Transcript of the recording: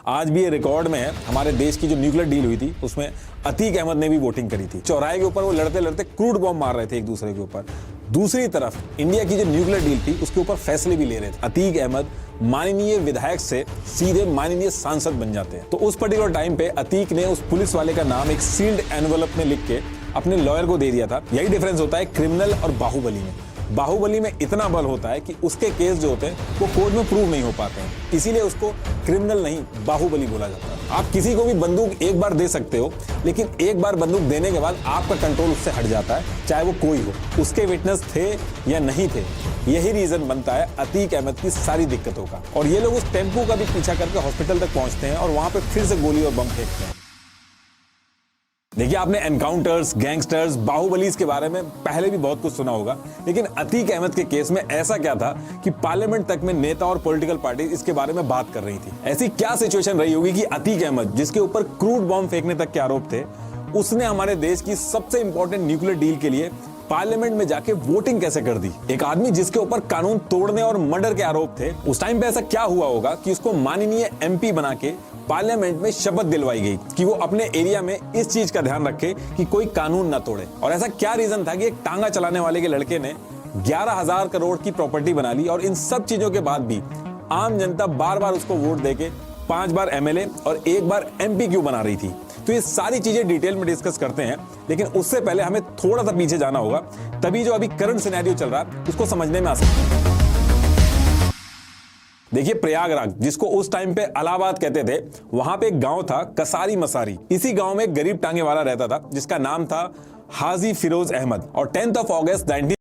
आज भी ये रिकॉर्ड में है। हमारे देश की जो न्यूक्लियर डील हुई थी उसमें अतीक अहमद ने भी वोटिंग करी थी। चौराहे के ऊपर वो लड़ते लड़ते क्रूड बॉम्ब मार रहे थे एक दूसरे के ऊपर। दूसरी तरफ इंडिया की जो न्यूक्लियर डील थी उसके ऊपर फैसले भी ले रहे थे। अतीक अहमद माननीय विधायक से सीधे माननीय सांसद बन जाते हैं। तो उस पर्टिकुलर टाइम पे अतीक ने उस पुलिस वाले का नाम एक सील्ड एनवलप में लिख के अपने लॉयर को दे दिया था। यही डिफरेंस होता है क्रिमिनल और बाहुबली में। बाहुबली में इतना बल होता है कि उसके केस जो होते हैं वो कोर्ट में प्रूव नहीं हो पाते हैं, इसीलिए उसको क्रिमिनल नहीं बाहुबली बोला जाता है। आप किसी को भी बंदूक एक बार दे सकते हो, लेकिन एक बार बंदूक देने के बाद आपका कंट्रोल उससे हट जाता है, चाहे वो कोई हो। उसके विटनेस थे या नहीं थे, यही रीजन बनता है अतीक अहमद की सारी दिक्कतों का। और ये लोग उस टेम्पो का भी पीछा करके हॉस्पिटल तक पहुंचते हैं और वहां पे फिर से गोली और बम फेंकते हैं। देखिए, आपने एनकाउंटर्स, गैंगस्टर्स, बाहुबलीज के बारे में पहले भी बहुत कुछ सुना होगा, लेकिन अतीक अहमद के केस में ऐसा क्या था कि पार्लियामेंट तक में नेता और पॉलिटिकल पार्टी इसके बारे में बात कर रही थी। ऐसी क्या सिचुएशन रही होगी कि अतीक अहमद, जिसके ऊपर क्रूड बॉम्ब फेंकने तक के आरोप थे, उसने हमारे देश की सबसे इंपॉर्टेंट न्यूक्लियर डील के लिए पार्लियामेंट में जाके वोटिंग कैसे कर दी। एक आदमी जिसके ऊपर कानून तोड़ने और मर्डर के आरोप थे, उस टाइम पे ऐसा क्या हुआ होगा कि उसको माननीय एमपी बना के पार्लियामेंट में शपथ दिलवाई गई कि वो अपने एरिया में इस चीज का ध्यान रखे कि कोई कानून ना तोड़े। और ऐसा क्या रीजन था कि एक टांगा चलाने वाले के लड़के ने 11,000 करोड़ की प्रॉपर्टी बना ली, और इन सब चीजों के बाद भी आम जनता बार बार उसको वोट देके 5 बार एमएलए और 1 बार एमपी क्यों बना रही थी। तो ये सारी चीजें डिटेल में डिस्कस करते हैं, लेकिन उससे पहले हमें थोड़ा सा पीछे जाना होगा, तभी जो अभी करंट सिनेरियो चल रहा है उसको समझने में आ सकता है। देखिए, प्रयागराज, जिसको उस टाइम पे इलाहाबाद कहते थे, वहां पे एक गांव था कसारी मसारी। इसी गांव में एक गरीब टांगे वाला रहता था जिसका नाम था हाजी फिरोज अहमद। और 10 अगस्त